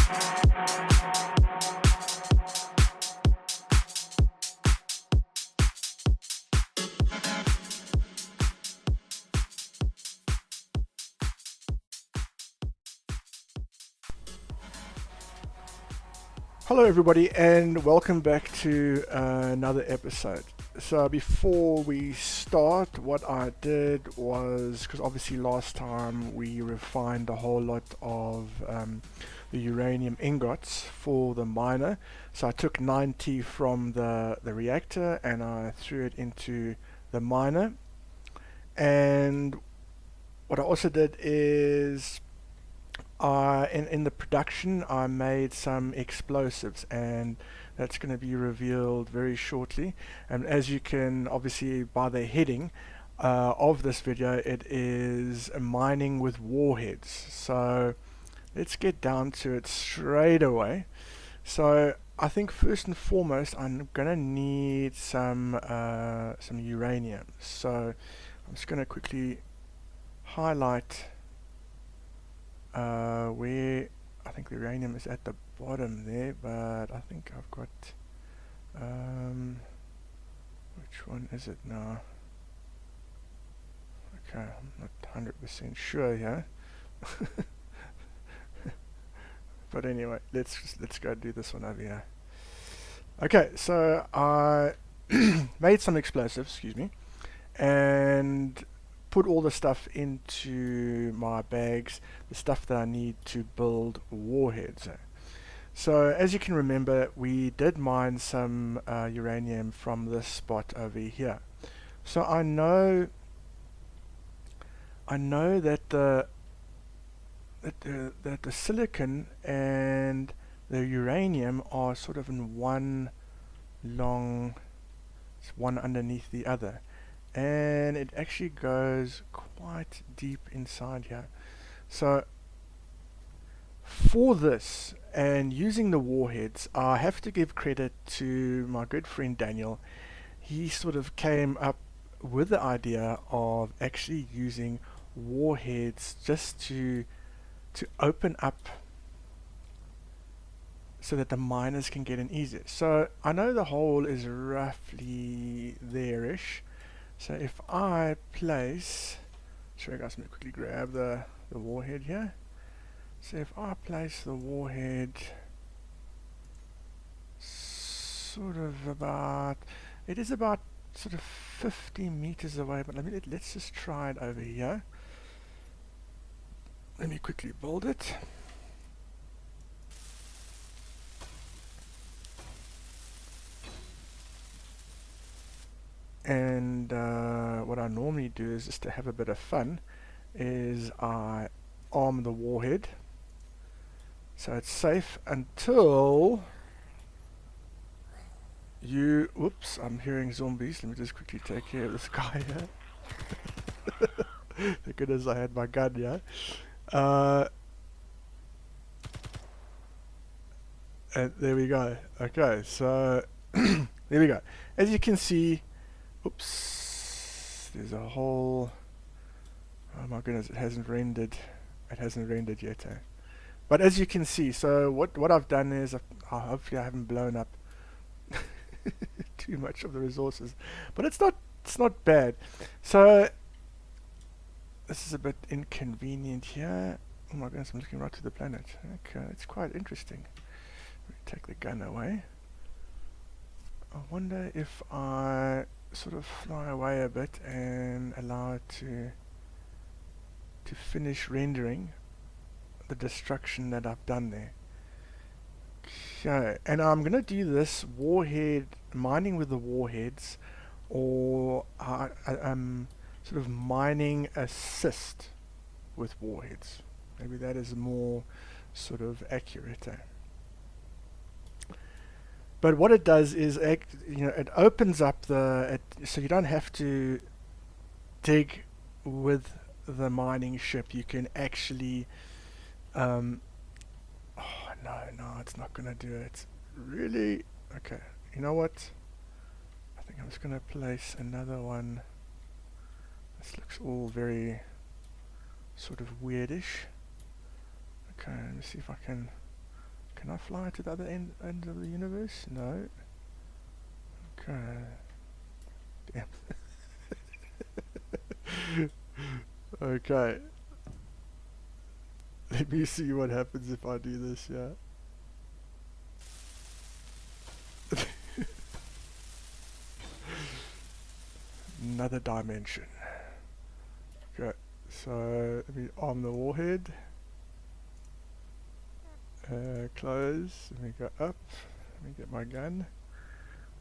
Hello everybody and welcome back to another episode. So before we start, what I did was, because obviously last time we refined a whole lot of the uranium ingots for the miner. So I took 90 from the reactor and I threw it into the miner. And what I also did is in the production I made some explosives, and that's going to be revealed very shortly. And as you can obviously by the heading of this video, it is mining with warheads. So let's get down to it straight away. So I think first and foremost I'm gonna need some uranium. So I'm just gonna quickly highlight where I think the uranium is at the bottom there, but I think I've got which one is it now? Okay, I'm not 100% sure here. But anyway, let's go do this one over here. Okay, so I made some explosives, excuse me, and put all the stuff into my bags, the stuff that I need to build warheads. So as you can remember, we did mine some uranium from this spot over here. So I know that the silicon and the uranium are sort of in one underneath the other. And it actually goes quite deep inside here. So for this and using the warheads, I have to give credit to my good friend Daniel. He sort of came up with the idea of actually using warheads just to open up so that the miners can get in easier. So I know the hole is roughly there-ish. So if I place, sorry guys, let me quickly grab the warhead here. So if I place the warhead sort of about, it is about sort of 50 meters away, but let's just try it over here. Let me quickly build it. And what I normally do is, just to have a bit of fun, is I arm the warhead so it's safe until you, whoops, I'm hearing zombies. Let me just quickly take care of this guy here. Thank goodness I had my gun here. And there we go. Okay, so there we go. As you can see, oops, there's a whole, oh my goodness, it hasn't rendered yet. But as you can see, so what I've done is, hopefully I haven't blown up too much of the resources, but it's not bad. So this is a bit inconvenient here. Oh my goodness, I'm looking right to the planet. Okay, it's quite interesting. Let me take the gun away. I wonder if I sort of fly away a bit and allow it to finish rendering the destruction that I've done there. Okay, and I'm gonna do this warhead mining with the warheads, or sort of mining assist with warheads. Maybe that is more sort of accurate. But what it does is, it opens up so you don't have to dig with the mining ship. You can actually, oh no, it's not gonna do it. Really? Okay, you know what? I think I'm just gonna place another one. This looks all very sort of weirdish. Okay, let me see if I can Can I fly to the other end of the universe? No. Okay. Damn. Okay. Let me see what happens if I do this, yeah. Another dimension. Okay, so let me arm the warhead. Close. Let me go up. Let me get my gun.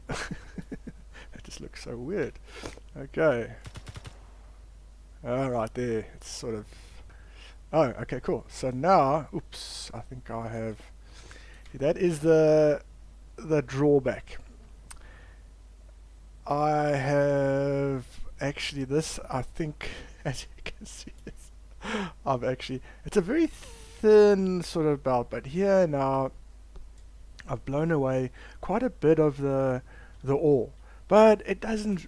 That just looks so weird. Okay. Alright, there. It's sort of... Oh, okay, cool. So now... Oops, I think I have... That is the drawback. I have actually this, I think, as you can see, I've actually, it's a very thin sort of belt, but here now I've blown away quite a bit of the ore, but it doesn't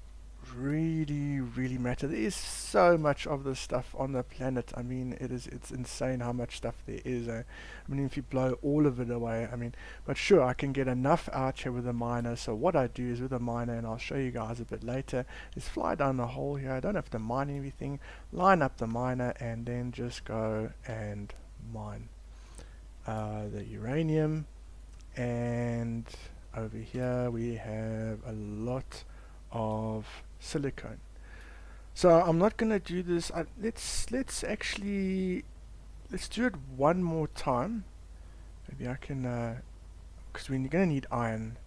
really matter. There is so much of this stuff on the planet. I mean, it's insane how much stuff there is. I mean, if you blow all of it away, I mean, but sure, I can get enough out here with a miner. So what I do is with a miner, and I'll show you guys a bit later, is fly down the hole here. I don't have to mine everything, line up the miner, and then just go and mine the uranium. And over here we have a lot of silicone. So I'm not gonna do this. Let's do it one more time. Maybe I can, because we're gonna need iron,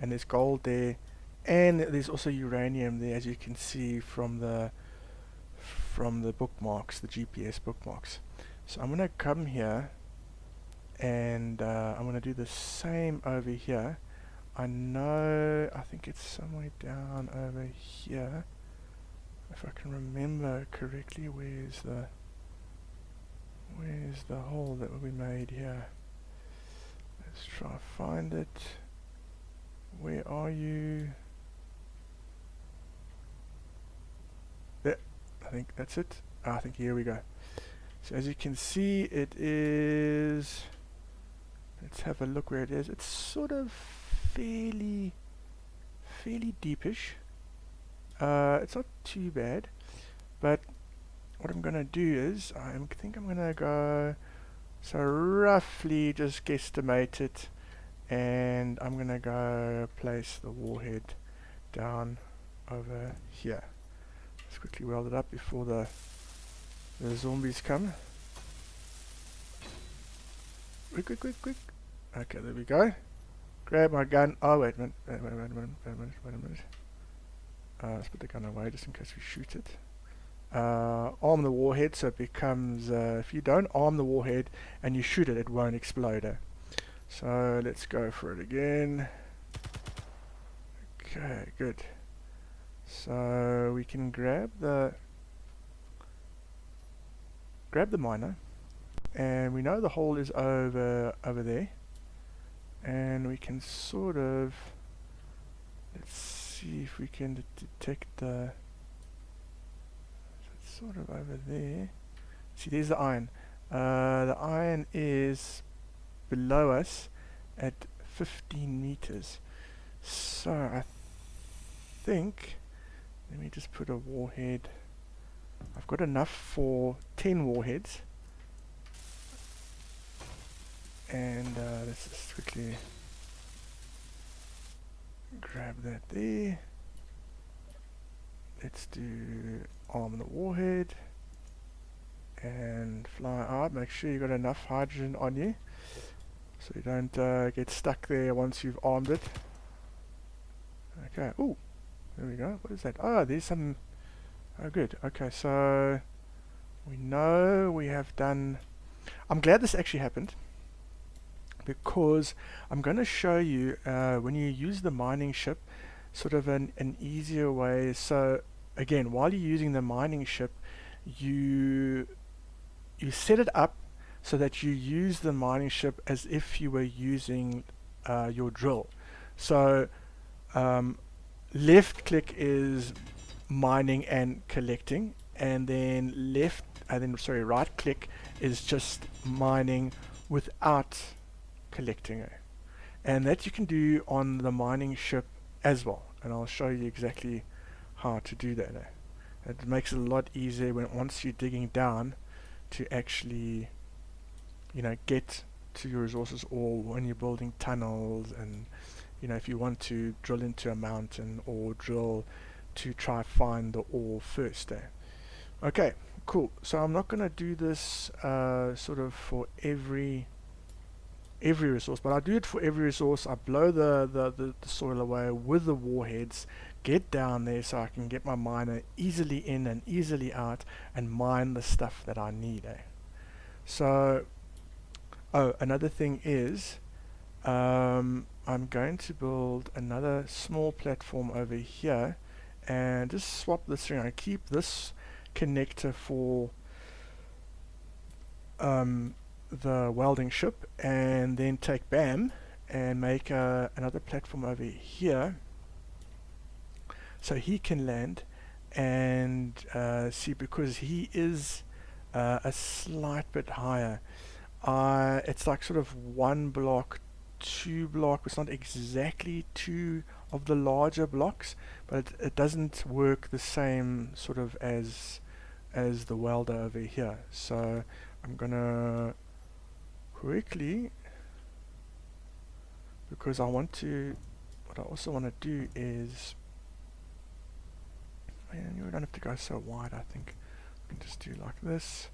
and there's gold there, and there's also uranium there, as you can see from the bookmarks, the GPS bookmarks. So I'm gonna come here, and I'm gonna do the same over here. I think it's somewhere down over here. If I can remember correctly, where's the hole that we made here? Let's try to find it. Where are you? There, I think that's it. I think here we go. So as you can see, it is, let's have a look where it is. It's sort of fairly deepish. It's not too bad, but what I'm gonna do is I think I'm gonna go, so roughly just guesstimate it, and I'm gonna go place the warhead down over here. Let's quickly weld it up before the zombies come. Quick. Okay, there we go. Grab my gun. Oh, wait a minute. Wait a minute. Let's put the gun away just in case we shoot it. Arm the warhead so it becomes, if you don't arm the warhead and you shoot it, it won't explode. So let's go for it again. Okay, good. So we can grab the miner, and we know the hole is over there. And we can sort of, let's see if we can detect the, it's sort of over there. See, there's the iron. The iron is below us at 15 meters. So I think, let me just put a warhead. I've got enough for 10 warheads. And let's just quickly grab that there. Let's do arm the warhead and fly out. Make sure you got enough hydrogen on you so you don't get stuck there once you've armed it. Okay, ooh, there we go. What is that? Oh, there's some, oh good. Okay, so we know we have done, I'm glad this actually happened, because I'm going to show you when you use the mining ship, sort of an easier way. So again, while you're using the mining ship, you set it up so that you use the mining ship as if you were using your drill. So left click is mining and collecting, and then right click is just mining without collecting it. And that you can do on the mining ship as well, and I'll show you exactly how to do that. It makes it a lot easier once you're digging down to actually, you know, get to your resources, or when you're building tunnels, and you know, if you want to drill into a mountain or drill to try find the ore first there. Okay, cool. So I'm not going to do this sort of for every resource, but I do it for every resource. I blow the soil away with the warheads, get down there so I can get my miner easily in and easily out and mine the stuff that I need. So, oh, another thing is, I'm going to build another small platform over here and just swap this around. Keep this connector for the welding ship, and then take BAM and make another platform over here so he can land and see, because he is a slight bit higher. It's like sort of 1 block, 2 block. It's not exactly 2 of the larger blocks, but it doesn't work the same sort of as the welder over here. So I'm gonna quickly, because I want to, what I also want to do is, and you don't have to go so wide. I think we can just do like this,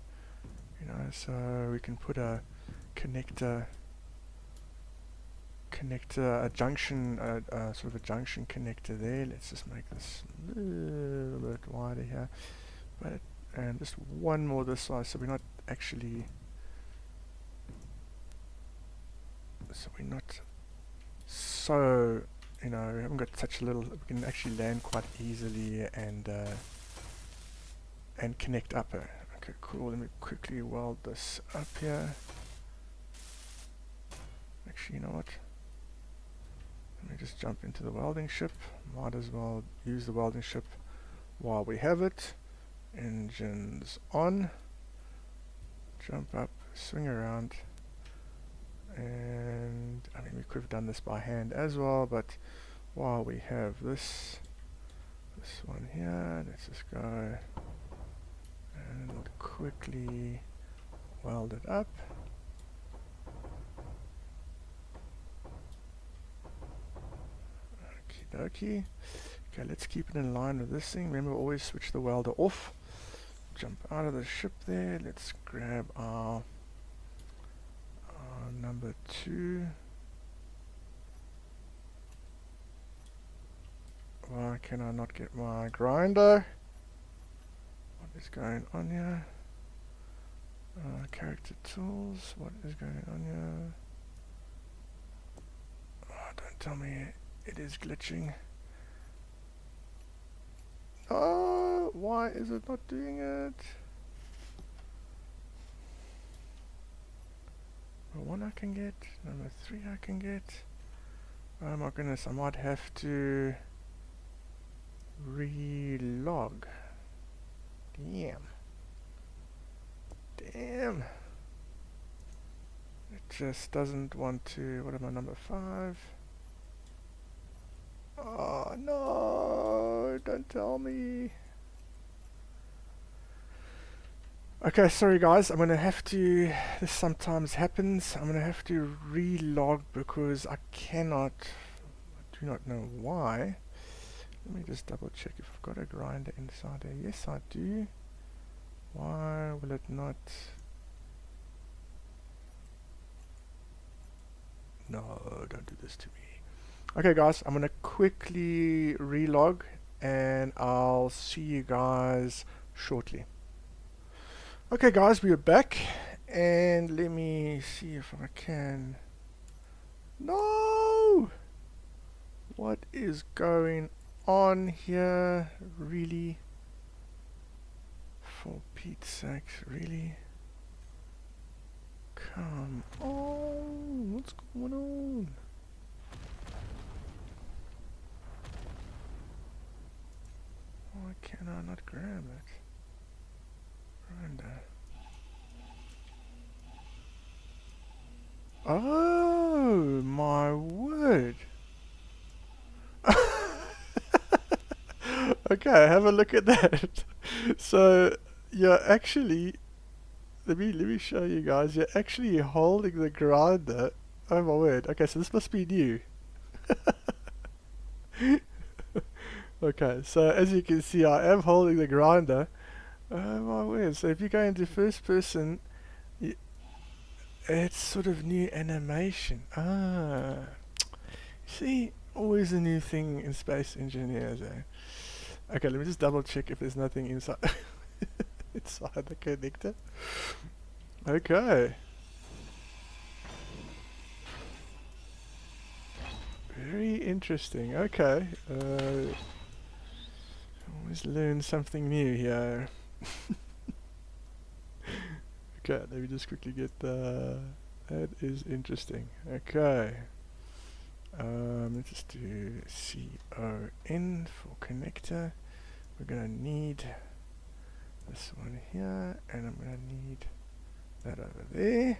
you know, so we can put a connector, a junction, sort of a junction connector there. Let's just make this a little bit wider here, but and just one more this side, so we're not actually, so you know, we haven't got such a little, we can actually land quite easily and connect up. Okay, cool. Let me quickly weld this up here. Actually, you know what? Let me just jump into the welding ship. Might as well use the welding ship while we have it. Engines on. Jump up, swing around. And I mean, we could have done this by hand as well, but while we have this one here, let's just go and quickly weld it up. Okie dokie. Okay, let's keep it in line with this thing. Remember, always switch the welder off. Jump out of the ship there. Let's grab our number 2. Why can I not get my grinder? What is going on here? Character tools. What is going on here? Oh, don't tell me it is glitching. Oh, why is it not doing it? Number 1 I can get, number 3 I can get. Oh my goodness, I might have to relog. Damn. It just doesn't want to. What am I, number 5? Oh no, don't tell me. Okay, sorry guys, I'm gonna have to, this sometimes happens, I'm gonna have to relog because I cannot, I do not know why. Let me just double check if I've got a grinder inside there. Yes, I do. Why will it not? No, don't do this to me. Okay guys, I'm gonna quickly relog and I'll see you guys shortly. Okay guys, we are back, and let me see if I can. No! What is going on here? Really? For Pete's sakes, really? Come on, what's going on? Why can I not grab it? Oh, Oh my word. Okay, have a look at that. So you're actually, let me show you guys. You're actually holding the grinder. Oh my word. Okay, so this must be new. Okay, so as you can see, I am holding the grinder. Oh my word. So if you go into first person, it's sort of new animation. Ah, see, always a new thing in Space Engineers, eh? Okay, let me just double check if there's nothing inside inside the connector. Okay. Very interesting. Okay. Always learn something new here. Okay, let me just quickly get the... That is interesting. Okay. Let's just do CON for connector. We're gonna need this one here, and I'm gonna need that over there.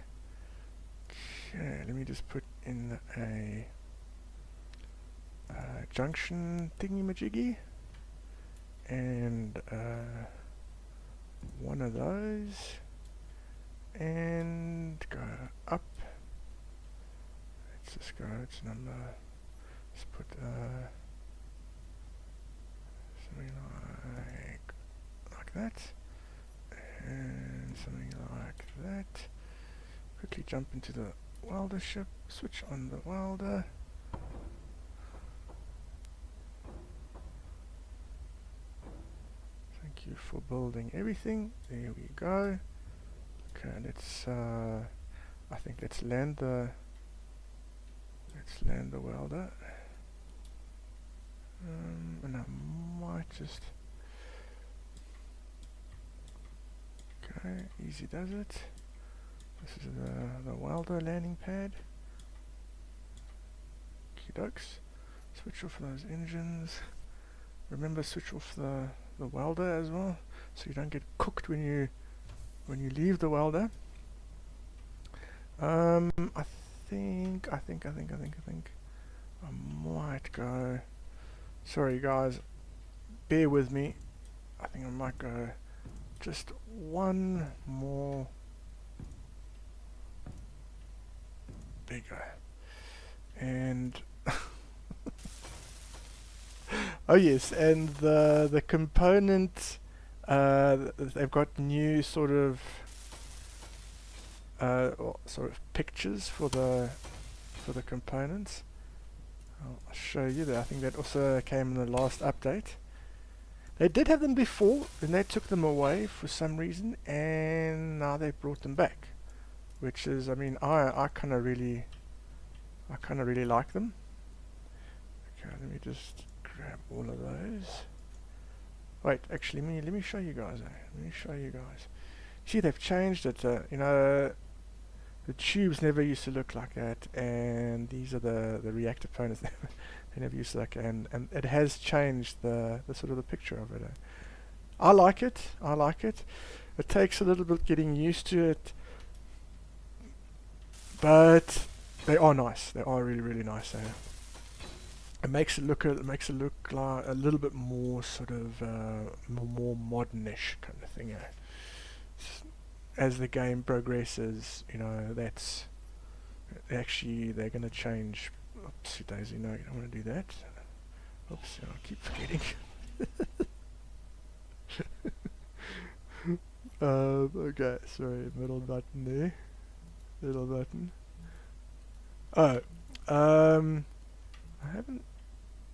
Okay, let me just put in a junction thingy-majiggy, and one of those, and go up. Let's just go to number, let's put something like that, and something like that. Quickly jump into the welder ship, switch on the welder. Thank you for building everything. There we go. Okay, let's I think let's land the welder. And I might just... Okay, easy does it. This is the welder landing pad. Okie dokes. Switch off those engines. Remember, switch off the welder as well, so you don't get cooked when you leave the welder. I think I might go... Sorry guys, bear with me. I think I might go just one more bigger. And oh yes, and the component, they've got new sort of pictures for the components. I'll show you that. I think that also came in the last update. They did have them before, and they took them away for some reason, and now they brought them back, which is, I mean, I kind of really like them. Okay, let me just grab all of those. Wait, actually, let me show you guys. Let me show you guys. See, they've changed it. You know, the tubes never used to look like that, and these are the reactor components. They never used to look, and it has changed the sort of the picture of it. I like it. I like it. It takes a little bit getting used to it, but they are nice. They are really, really nice. It makes it look like a little bit more sort of more modernish kind of thing. As the game progresses, you know, that's actually they're going to change. Oopsie daisy, no, you don't want to do that. Oops, I keep forgetting. Okay, sorry, middle button there. Middle button. Oh, I haven't.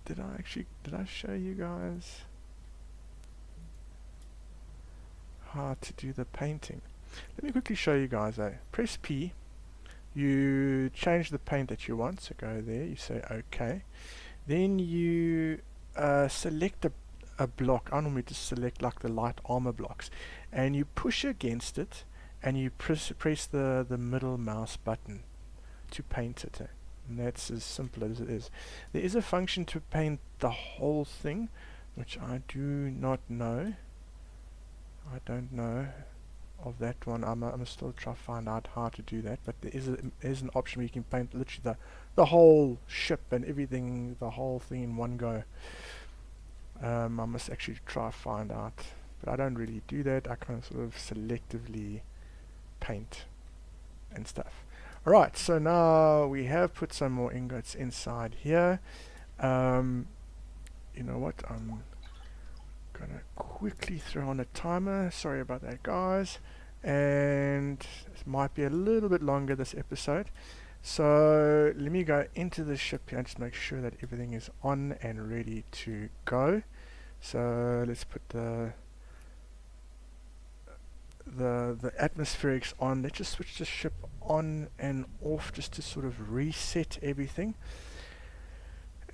Did I show you guys how to do the painting? Let me quickly show you guys. Press P. You change the paint that you want, so go there, you say OK. Then you select a block. I normally just select like the light armor blocks, and you push against it, and you press the middle mouse button to paint it. And that's as simple as it is. There is a function to paint the whole thing, which I do not know. I don't know. of that one. I'm still trying to find out how to do that, but there's an option where you can paint literally the whole ship and everything, the whole thing in one go. I must actually try to find out, but I don't really do that. I kind of sort of selectively paint and stuff. Alright, so now we have put some more ingots inside here. You know what, I'm gonna quickly throw on a timer. Sorry about that, guys, and it might be a little bit longer this episode. So let me go into the ship here and just make sure that everything is on and ready to go. So let's put the atmospherics on. Let's just switch the ship on and off just to sort of reset everything.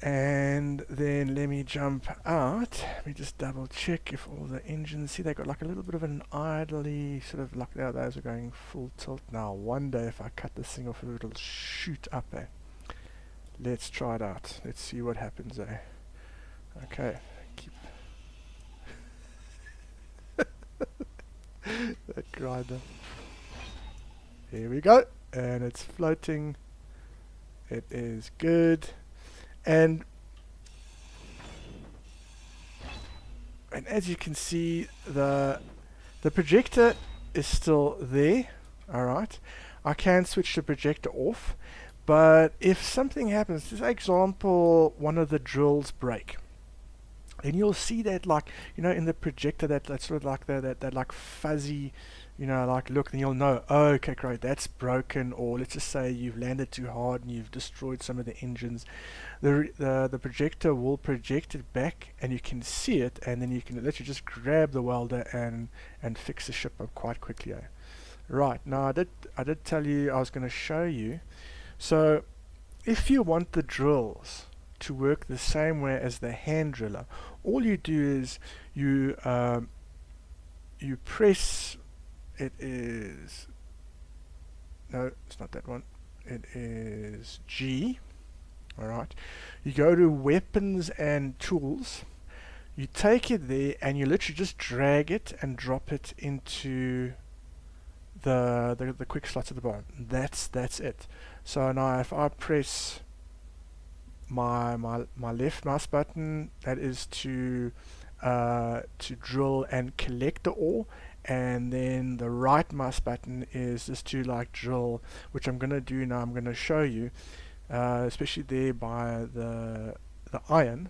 And then let me jump out. Let me just double check if all the engines, see, they got like a little bit of an idly sort of like, now those are going full tilt. Now one day if I cut this thing off, it'll shoot up there. Let's try it out. Let's see what happens there. Okay, keep that grinder. Here we go, and it's floating. It is good. And as you can see, the projector is still there. Alright, I can switch the projector off, but if something happens, for example, one of the drills break, then you'll see that, like, you know, in the projector, that sort of like that like fuzzy, you know, like look, then you'll know, oh, okay, great, that's broken. Or let's just say you've landed too hard and you've destroyed some of the engines. The projector will project it back and you can see it, and then you can literally just grab the welder and fix the ship up quite quickly. Right, now I did tell you I was going to show you. So if you want the drills to work the same way as the hand driller, all you do is you press, it is, no, it's not that one, it is G. Alright, you go to weapons and tools, you take it there and you literally just drag it and drop it into the quick slots at the bottom. That's it. So now if I press my left mouse button, that is to drill and collect the ore, and then the right mouse button is just to like drill, which I'm gonna do now. I'm gonna show you, especially there by the iron,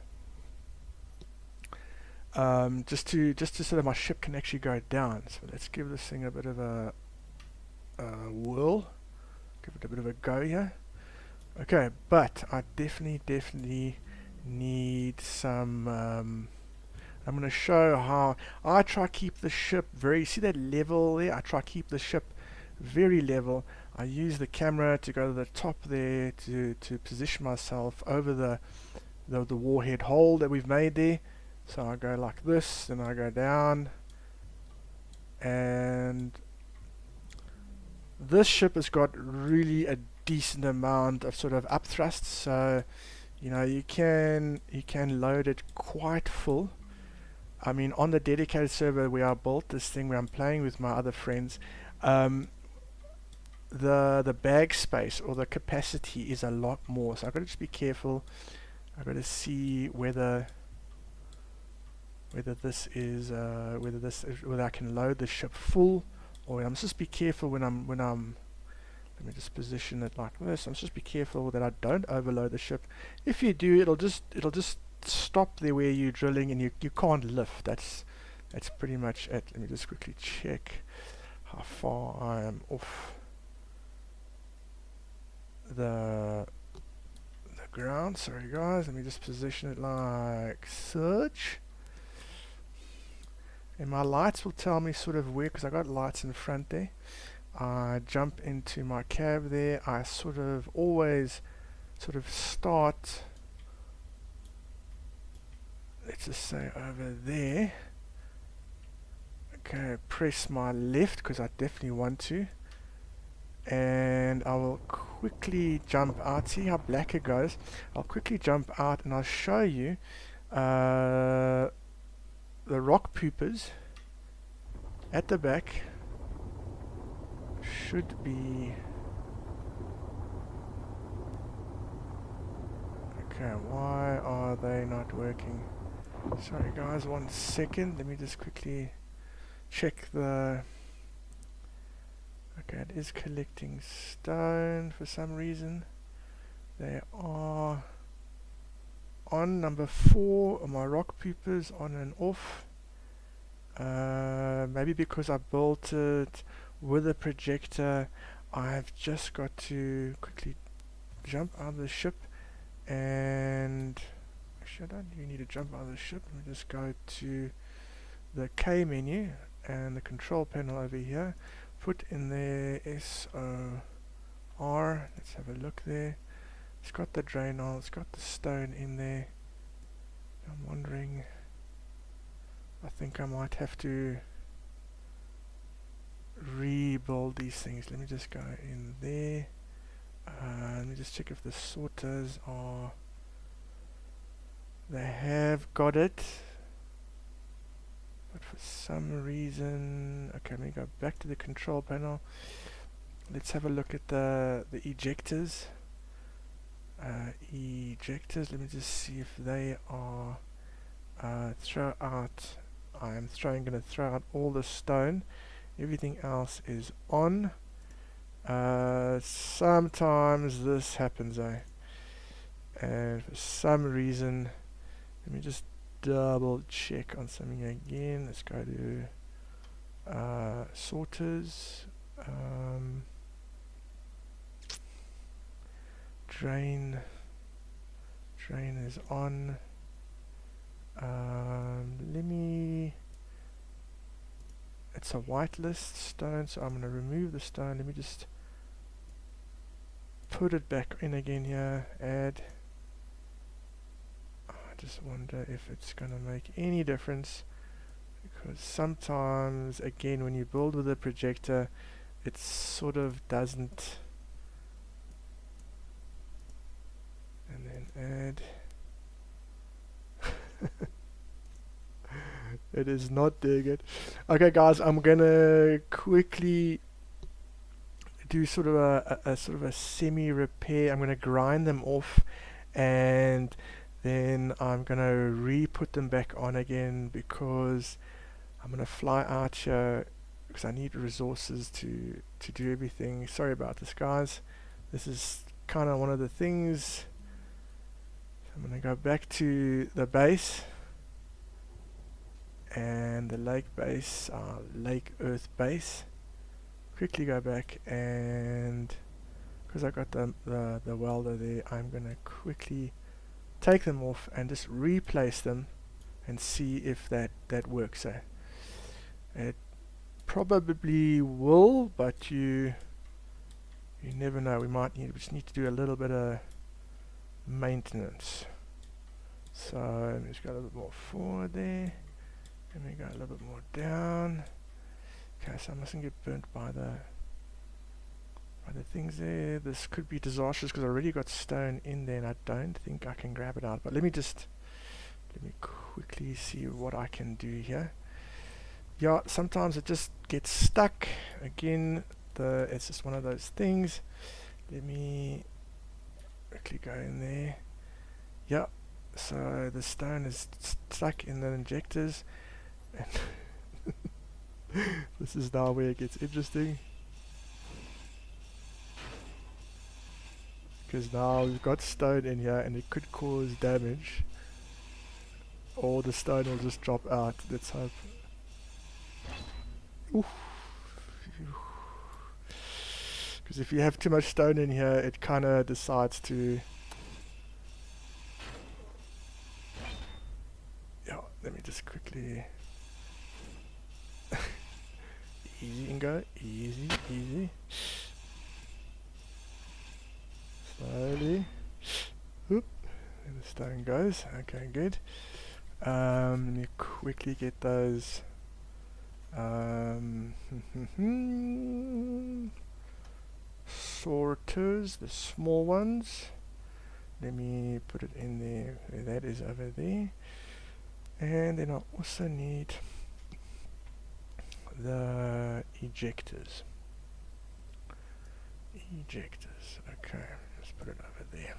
just so that my ship can actually go down. So let's give this thing a bit of a whirl, give it a bit of a go here. Okay, but I definitely need some, I'm going to show how I try to keep the ship very, see that level there? I try to keep the ship very level. I use the camera to go to the top there to position myself over the warhead hole that we've made there. So I go like this, then I go down, and this ship has got really a decent amount of sort of upthrust, so you know you can load it quite full. I mean, on the dedicated server where I built this thing, where I'm playing with my other friends, the bag space or the capacity is a lot more, so I've got to just be careful. I've got to see whether this is whether I can load the ship full, or I must just be careful when I'm let me just position it like this. I must just be careful that I don't overload the ship. If you do, it'll just stop there where you're drilling and you can't lift. That's pretty much it. Let me just quickly check how far I am off the ground. Sorry guys, let me just position it like such. And my lights will tell me sort of where, because I got lights in front there. I jump into my cab there. I sort of always start, let's just say over there. Okay, press my left because I definitely want to, and I will quickly jump out. See how black it goes? I'll quickly jump out and I'll show you the rock poopers at the back. should be... Okay, why are they not working? Sorry guys, 1 second. Let me just quickly check the... Okay, it is collecting stone for some reason. They are on number 4 on my rock peepers, on and off. Maybe because I built it with a projector. I've just got to quickly jump out of the ship, and actually I don't even need to jump out of the ship. Let me just go to the K menu and the control panel over here. Put in there SOR. Let's have a look there. It's got the drain on, it's got the stone in there. I'm wondering, I think I might have to rebuild these things. Let me just go in there. Let me just check if the sorters are... They have got it, but for some reason... Okay, let me go back to the control panel. Let's have a look at the ejectors. Ejectors, let me just see if they are... throw out... I am going to throw out all the stone. Everything else is on. Sometimes this happens, and for some reason, let me just double check on something again. Let's go to sorters, drain is on. Let me... It's a whitelist stone, so I'm going to remove the stone. Let me just put it back in again here. Add. I just wonder if it's going to make any difference, because sometimes, again, when you build with a projector, it sort of doesn't. And then add. It is not doing it. Okay guys, I'm gonna quickly do sort of a semi repair. I'm gonna grind them off, and then I'm gonna re-put them back on again, because I'm gonna fly out here because I need resources to do everything. Sorry about this guys. This is kind of one of the things. I'm gonna go back to the base and the lake base, lake earth base. Quickly go back, and because I got the welder there, I'm gonna quickly take them off and just replace them and see if that works. It probably will, but you never know. We just need to do a little bit of maintenance. So let me just go a little bit more forward there. Let me go a little bit more down. Okay, so I mustn't get burnt by the things there. This could be disastrous because I already got stone in there and I don't think I can grab it out. But let me quickly see what I can do here. Yeah, sometimes it just gets stuck. Again, it's just one of those things. Let me quickly go in there. Yeah, so the stone is stuck in the injectors. And this is now where it gets interesting, because now we've got stone in here and it could cause damage, or the stone will just drop out. Let's hope. Because if you have too much stone in here, it kind of decides to... Yeah, let me just quickly... Easy, Ingo. Easy, easy. Slowly. Oop. There the stone goes. Okay, good. Let me quickly get those... sorters, the small ones. Let me put it in there. That is over there. And then I also need the ejectors. ejectors. Okay, let's put it over there.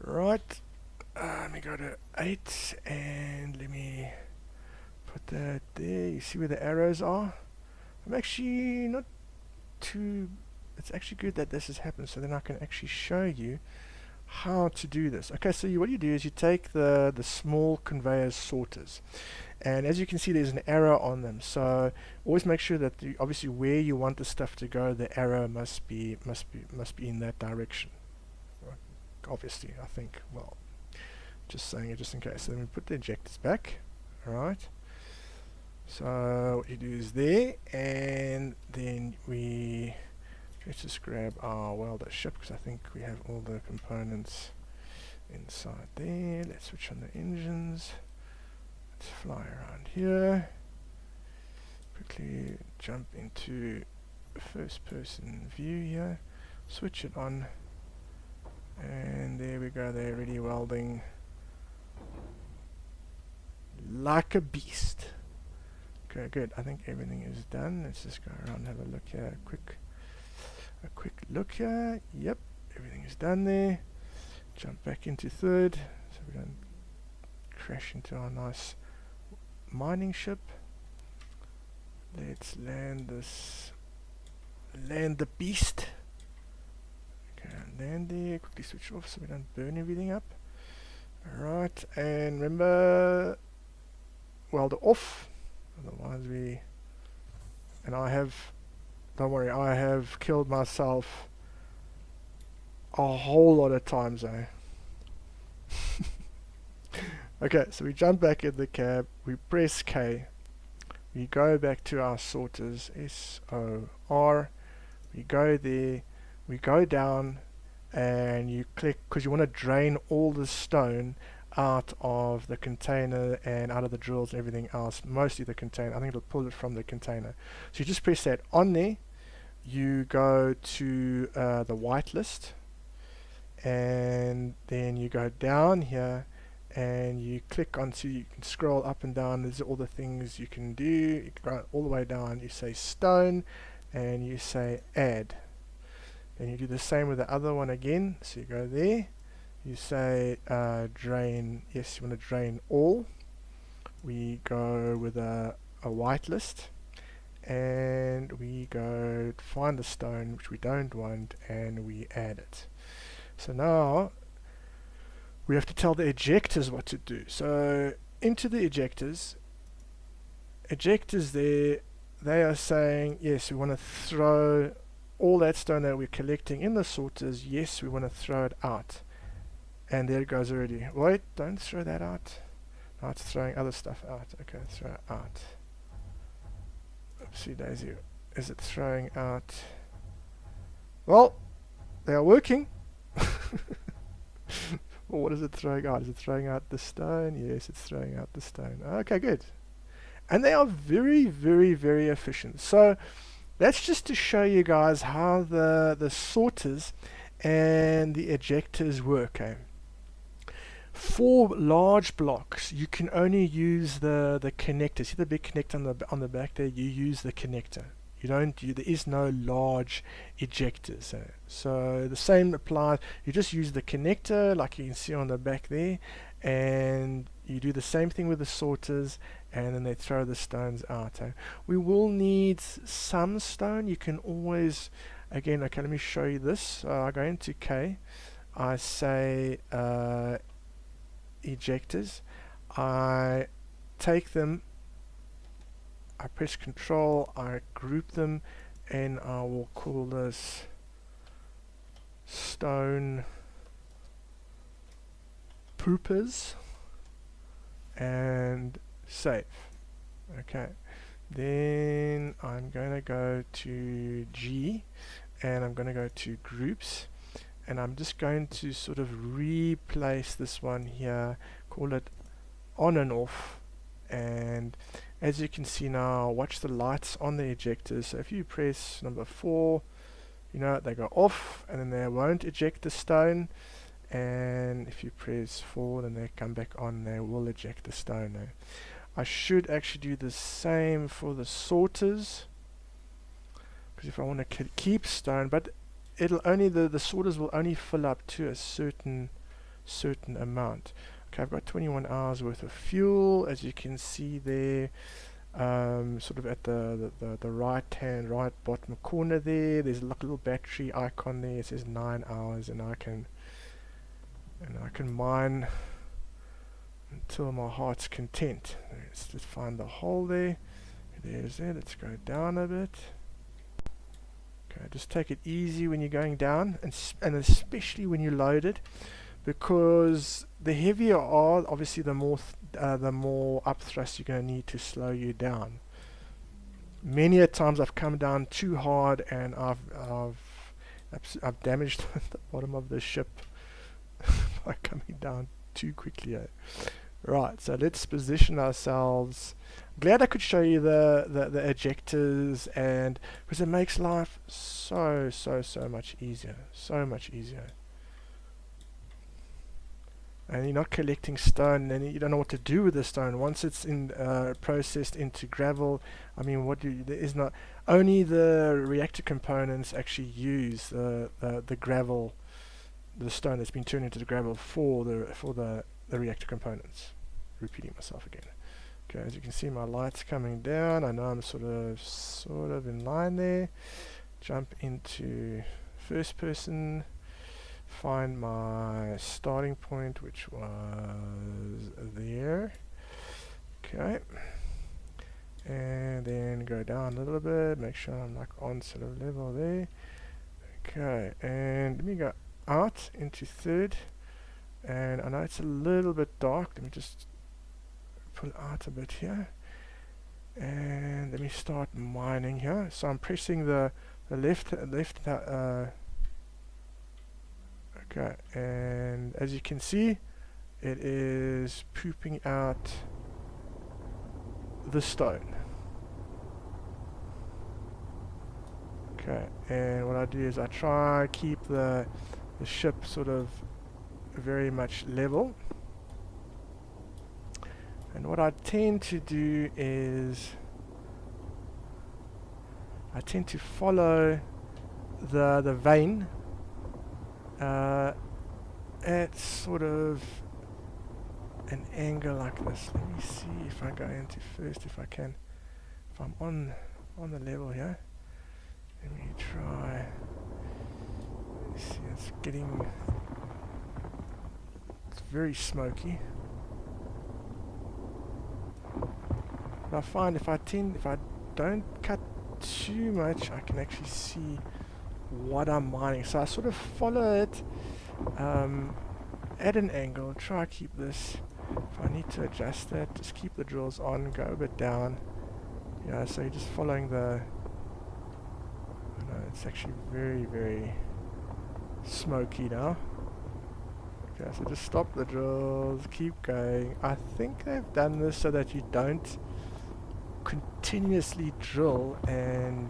Right, let me go to 8 and let me put that there. You see where the arrows are? I'm actually not too... It's actually good that this has happened, so then I can actually show you how to do this. Okay, so what you do is you take the small conveyor sorters, and as you can see there's an arrow on them, so always make sure that obviously where you want the stuff to go, the arrow must be in that direction. Obviously, I think, well, just saying it just in case. So then we put the ejectors back. Alright, so what you do is there, and then let's just grab our welder ship, because I think we have all the components inside there. Let's switch on the engines. Let's fly around here. Quickly jump into first person view here. Switch it on. And there we go, they're already welding like a beast. Okay, good. I think everything is done. Let's just go around and have a look here. A quick look here. Yep, everything is done there. Jump back into third so we don't crash into our nice mining ship. Let's land the beast. Okay, land there. Quickly switch off so we don't burn everything up. Alright, and remember, welder off, otherwise don't worry, I have killed myself a whole lot of times, eh? Okay, so we jump back in the cab, we press K, we go back to our sorters, S-O-R, we go there, we go down, and you click, because you want to drain all the stone out of the container and out of the drills and everything else, mostly the container. I think it'll pull it from the container. So you just press that on there, you go to the whitelist, and then you go down here and you click onto, you can scroll up and down, there's all the things you can do. You can go all the way down, you say stone and you say add. Then you do the same with the other one again, so you go there, you say drain, yes, you want to drain all. We go with a whitelist, and we go find the stone which we don't want, and we add it. So now we have to tell the ejectors what to do. So into the ejectors there, they are saying yes, we want to throw all that stone that we're collecting in the sorters, yes, we want to throw it out. And there it goes already. Wait, don't throw that out. Now it's throwing other stuff out. Okay, throw it out. Oopsie daisy. Is it throwing out? Well, they are working. Well, what is it throwing out? Is it throwing out the stone? Yes, it's throwing out the stone. Okay, good. And they are very, very, very efficient. So that's just to show you guys how the sorters and the ejectors work. Okay? For large blocks, you can only use the connector. See the big connector on the back there? You use the connector. There is no large ejectors. So the same applies. You just use the connector, like you can see on the back there, and you do the same thing with the sorters, and then they throw the stones out. We will need some stone. You can always, again, okay, let me show you this. I go into K, I say ejectors, I take them, I press Control, I group them, and I will call this stone poopers, and save. Okay, then I'm going to go to G, and I'm going to go to groups, and I'm just going to sort of replace this one here, call it on and off. And as you can see now, watch the lights on the ejectors. So if you press number 4, you know, they go off, and then they won't eject the stone. And if you press 4, then they come back on, they will eject the stone. I should actually do the same for the sorters. because if I want to keep stone, but it'll only, the sorters will only fill up to a certain amount. Okay, I've got 21 hours worth of fuel, as you can see there. Sort of at the right bottom corner there, there's like a little battery icon there. It says 9 hours, and I can mine until my heart's content. Let's just find the hole there. There's it. Let's go down a bit. Okay, just take it easy when you're going down, and especially when you load it, because the heavier you are, obviously the more upthrust you're going to need to slow you down. Many a times I've come down too hard, and I've damaged the bottom of the ship by coming down too quickly. Right, so let's position ourselves. Glad I could show you the ejectors, and because it makes life so much easier, and you're not collecting stone, and you don't know what to do with the stone once it's in processed into gravel. I mean, there is not only the reactor components actually use the gravel, the stone that's been turned into the gravel for the reactor components. Repeating myself again. Okay, as you can see, my light's coming down. I know I'm sort of in line there. Jump into first person. Find my starting point, which was there. Okay, and then go down a little bit. Make sure I'm like on sort of level there. Okay, and let me go out into third. And I know it's a little bit dark. Let me just pull out a bit here, and let me start mining here. So I'm pressing the left. Okay, and as you can see, it is pooping out the stone. Okay, and what I do is I try keep the ship sort of very much level. And what I tend to do is I tend to follow the vein at sort of an angle like this. Let me see if I go into first, if I can, if I'm on the level here. Let me try. Let me see, it's very smoky. But I find if I don't cut too much, I can actually see what I'm mining. So I sort of follow it at an angle, try to keep this. If I need to adjust that, just keep the drills on, go a bit down. Yeah, so you're just following the... it's actually very smoky now. Okay, so just stop the drills, keep going. I think they've done this so that you don't continuously drill, and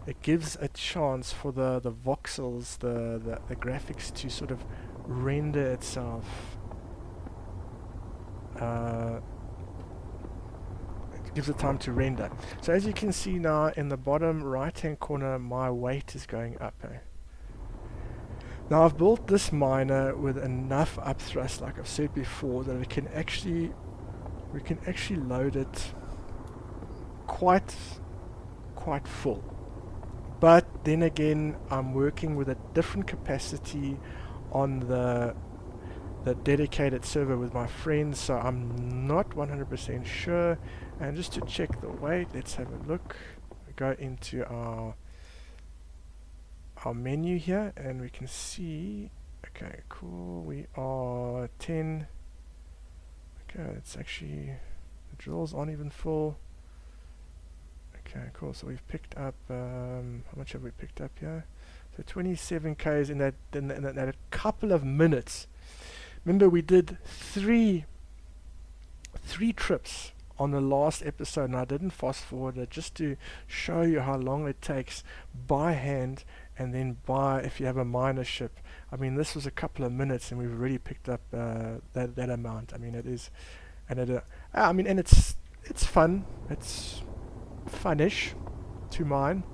it gives a chance for the voxels, the graphics, to sort of render itself. It gives it time to render. So as you can see now, in the bottom right hand corner, my weight is going up. Now I've built this miner with enough upthrust, like I've said before, that we can actually load it quite full. But then again, I'm working with a different capacity on the dedicated server with my friends, so I'm not 100% sure. And just to check the weight, let's have a look. We go into our menu here, and we can see, okay, cool, we are 10. Okay, it's actually, the drills aren't even full. Okay, cool, so we've picked up, how much have we picked up here? So 27 Ks in that a couple of minutes. Remember, we did three trips on the last episode, and I didn't fast forward it just to show you how long it takes by hand, and then if you have a miner ship. I mean, this was a couple of minutes, and we've already picked up that amount. I mean, it is, and it's fun. It's funish to mine.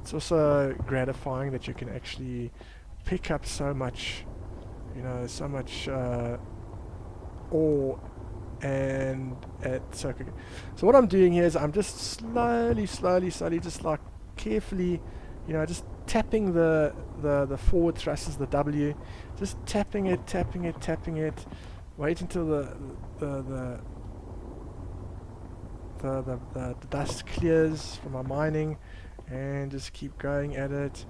it's also gratifying that you can actually pick up so much, you know, so much ore and so quickly. So what I'm doing here is I'm just slowly, just like carefully, you know, just tapping the forward thrusters, the W, just tapping it, wait until the dust clears from my mining, and just keep going at it.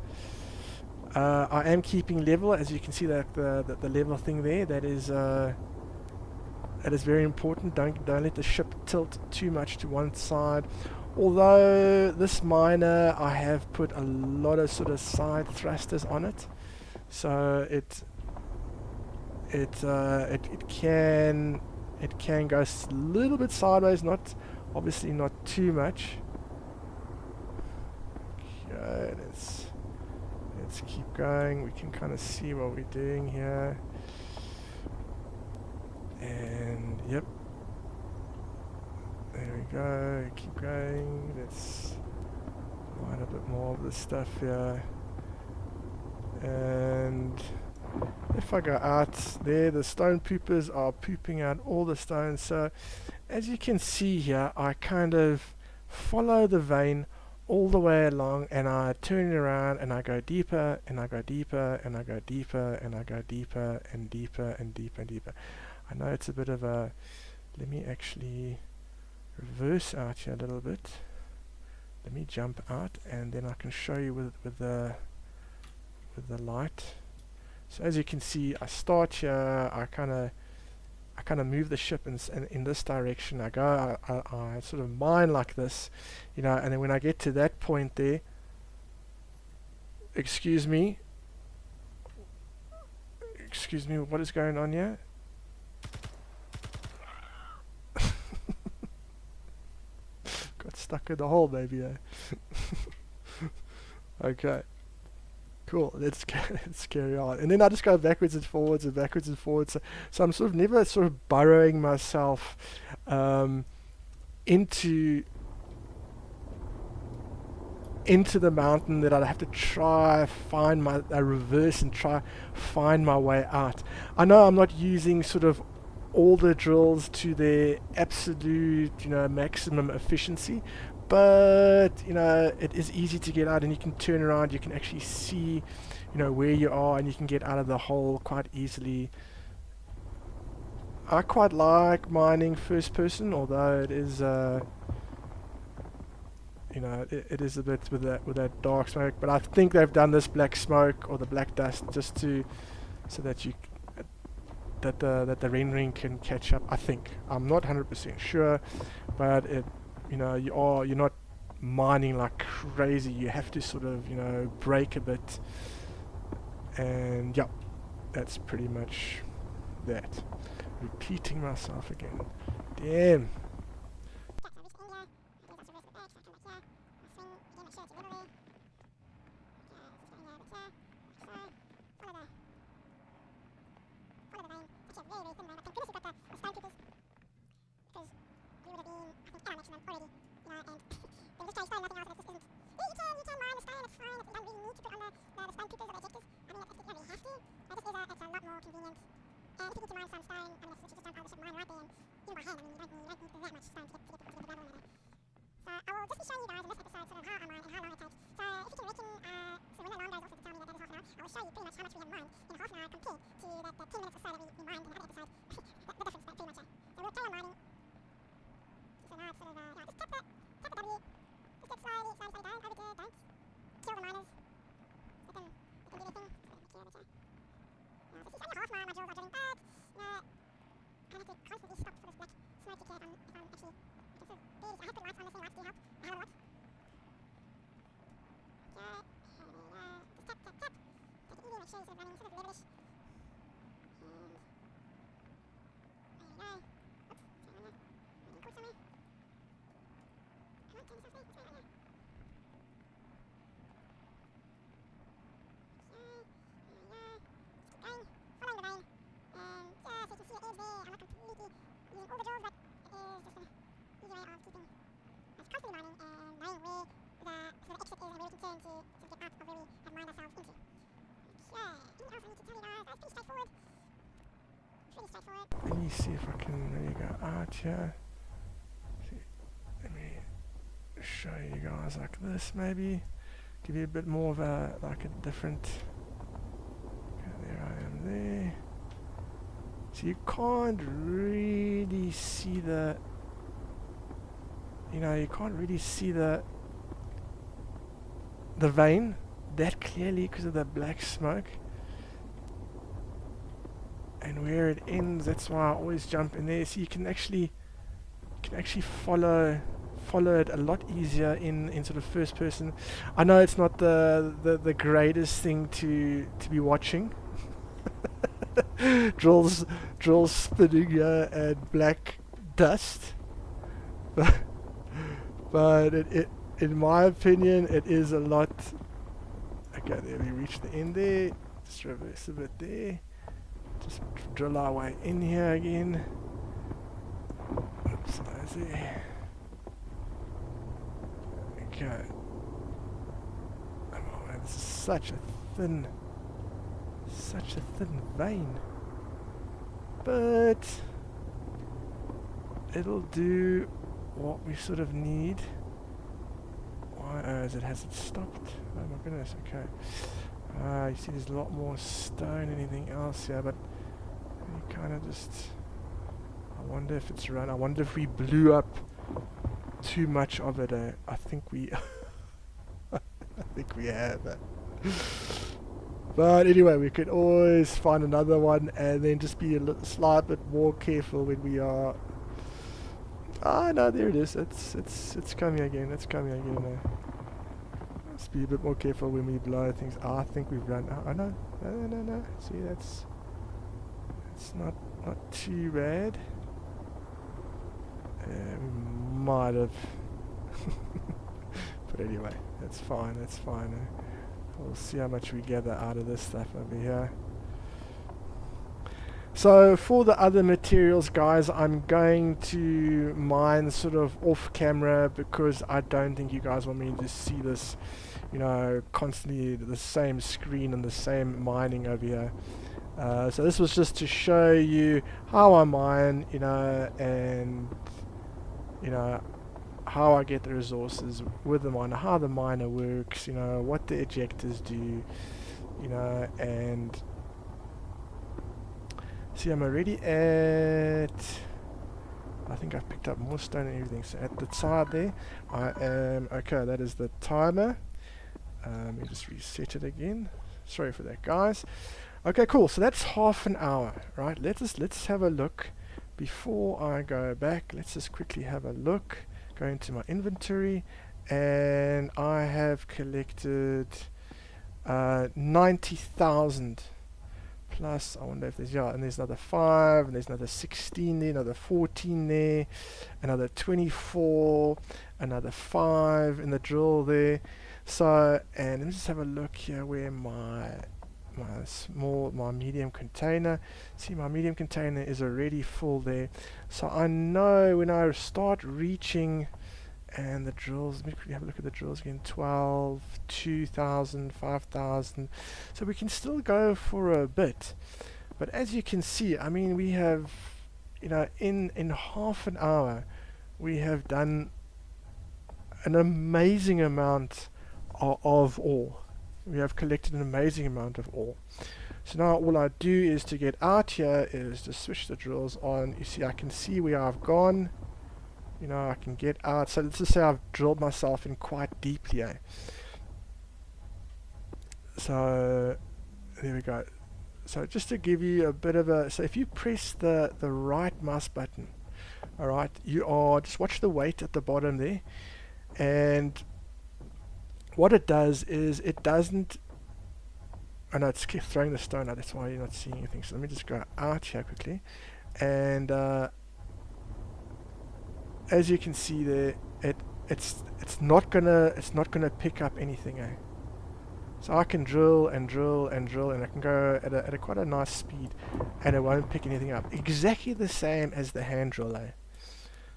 I am keeping level, as you can see that the level thing there, that is very important. Don't let the ship tilt too much to one side. Although this miner, I have put a lot of sort of side thrusters on it, so it can go a little bit sideways, not obviously not too much. Okay, let's keep going. We can kind of see what we're doing here. And yep, there we go. Keep going. Let's mine a bit more of this stuff here. And if I go out there, the stone poopers are pooping out all the stones. So as you can see here, I kind of follow the vein all the way along, and I turn it around and I go deeper and I go deeper and I go deeper and I go deeper and deeper and deeper and deeper. I know it's a bit of a, let me actually reverse out here a little bit. Let me jump out and then I can show you with the light. So as you can see, I start here, I kind of move the ship in this direction. I go, I sort of mine like this, you know, and then when I get to that point there, excuse me, what is going on here? Got stuck in the hole, baby. Okay. Cool, let's carry on. And then I just go backwards and forwards and backwards and forwards. So I'm sort of never sort of burrowing myself into the mountain that I'd have to try find my reverse and try find my way out. I know I'm not using sort of all the drills to their absolute, you know, maximum efficiency, but you know, it is easy to get out, and you can turn around, you can actually see, you know, where you are, and you can get out of the hole quite easily. I quite like mining first person, although it is you know, it is a bit with that dark smoke, but I think they've done this black smoke or the black dust just to so that you that the rendering can catch up. I think, I'm not 100% sure, but it, you know, you're not mining like crazy. You have to sort of, you know, break a bit, and yeah, that's pretty much that. Repeating myself again. Damn. Let me see if I can maybe go out here. See, let me show you guys like this maybe. Give you a bit more of a, like a different, okay, there I am there. So you can't really see the, you know, you can't really see the vein that clearly because of the black smoke. And where it ends, that's why I always jump in there. So you can actually follow it a lot easier in sort of first person. I know it's not the greatest thing to be watching. drills spinning here and black dust. But it in my opinion it is a lot. Okay, there we reach the end there. Just reverse a bit there. Just drill our way in here again. Oops, there. Okay. Oh man, this is such a thin vein. But it'll do what we sort of need. Why has it stopped? Oh my goodness, okay. You see there's a lot more stone, anything else here, but you kind of just, I wonder if it's run, I wonder if we blew up too much of it. I think we I think we have. But anyway, we could always find another one and then just be a slight bit more careful when we are. Ah, no, there it is. It's coming again. It's coming again. Let's be a bit more careful when we blow things. I think we've run. Oh no, no. See, it's not too bad. We might have. But anyway, that's fine. That's fine. We'll see how much we gather out of this stuff over here. So for the other materials, guys, I'm going to mine sort of off camera because I don't think you guys want me to see this, you know, constantly the same screen and the same mining over here. So this was just to show you how I mine, you know, and you know how I get the resources with the miner, how the miner works, you know, what the ejectors do, you know, and see, I'm already at, I think I've picked up more stone and everything. So at the side there, I am, okay, that is the timer. Let me just reset it again. Sorry for that, guys. Okay, cool. So that's half an hour, right? Let's have a look. Before I go back, let's just quickly have a look. Go into my inventory, and I have collected 90,000. Plus, I wonder if there's, yeah, and there's another 5, and there's another 16 there, another 14 there, another 24, another 5 in the drill there. So, and let me just have a look here where my medium container. See, my medium container is already full there. So I know when I start reaching, and the drills, let me quickly have a look at the drills again, 12, 2,000, 5,000. So we can still go for a bit. But as you can see, I mean, we have, you know, in half an hour, we have done an amazing amount of ore. We have collected an amazing amount of ore. So now all I do is to get out here is to switch the drills on. You see, I can see where I've gone. You know, I can get out. So let's just say I've drilled myself in quite deeply. So there we go. So just to give you a bit of a, so if you press the right mouse button, all right, you are, just watch the weight at the bottom there, and what it does is it doesn't, I know it's throwing the stone out, that's why you're not seeing anything. So let me just go out here quickly, and as you can see there, it's not gonna pick up anything. So I can drill and drill and drill, and I can go at a quite a nice speed, and it won't pick anything up. Exactly the same as the hand drill.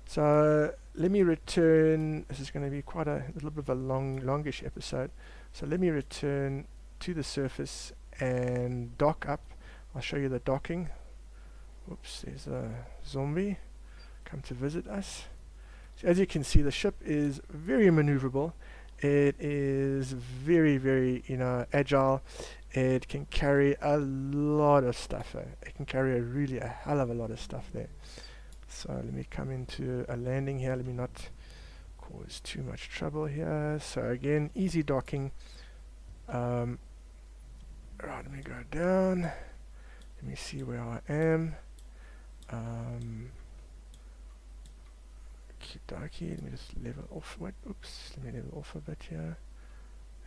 So let me return. This is going to be quite a little bit of a longish episode. So let me return to the surface and dock up. I'll show you the docking. Oops, there's a zombie come to visit us. So as you can see, the ship is very maneuverable. It is very, very, agile. It can carry a lot of stuff. It can carry a hell of a lot of stuff there. So let me come into a landing here. Let me not cause too much trouble here. So again, easy docking. Right, let me go down. Let me see where I am. Okie let me just level off. What? Oops. Let me level off a bit here.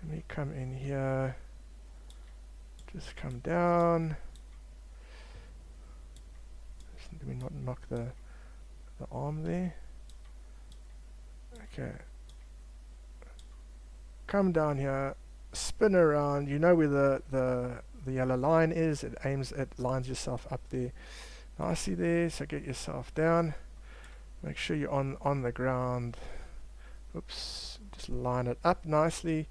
Let me come in here. Just come down. Just let me not knock the arm there. Okay. Come down here. Spin around. You know where the yellow line is. It lines yourself up there nicely there. So get yourself down. Make sure you're on the ground. Oops. Just line it up nicely.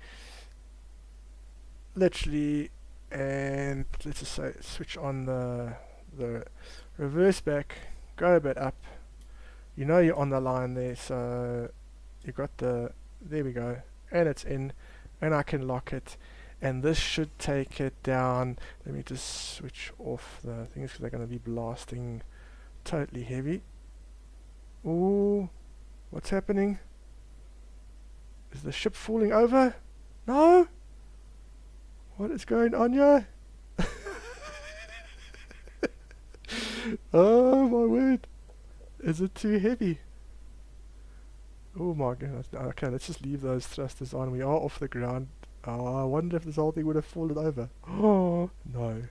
Literally. And let's just say switch on the reverse back. Go a bit up. You know you're on the line there. So you got there we go. And it's in. And I can lock it. And this should take it down. Let me just switch off the things because they're going to be blasting totally heavy. Ooh, what's happening? Is the ship falling over? No? What is going on here? Oh my word. Is it too heavy? Oh my goodness. Okay, let's just leave those thrusters on. We are off the ground. I wonder if this whole thing would have fallen over. Oh, no.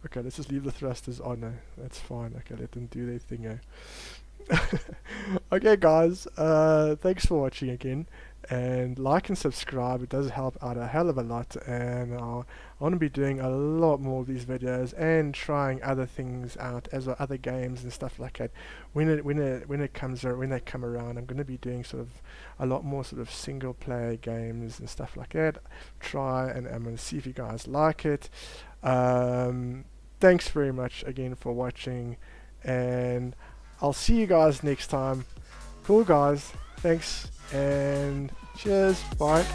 Okay, let's just leave the thrusters on. No, that's fine. Okay, let them do their thing. Okay, guys. Thanks for watching again. And like and subscribe. It does help out a hell of a lot. And I want to be doing a lot more of these videos and trying other things out as well, other games and stuff like that. When they come around, I'm going to be doing sort of a lot more sort of single player games and stuff like that. Try and I'm going to see if you guys like it. Thanks very much again for watching, and I'll see you guys next time. Cool guys, thanks and cheers, bye.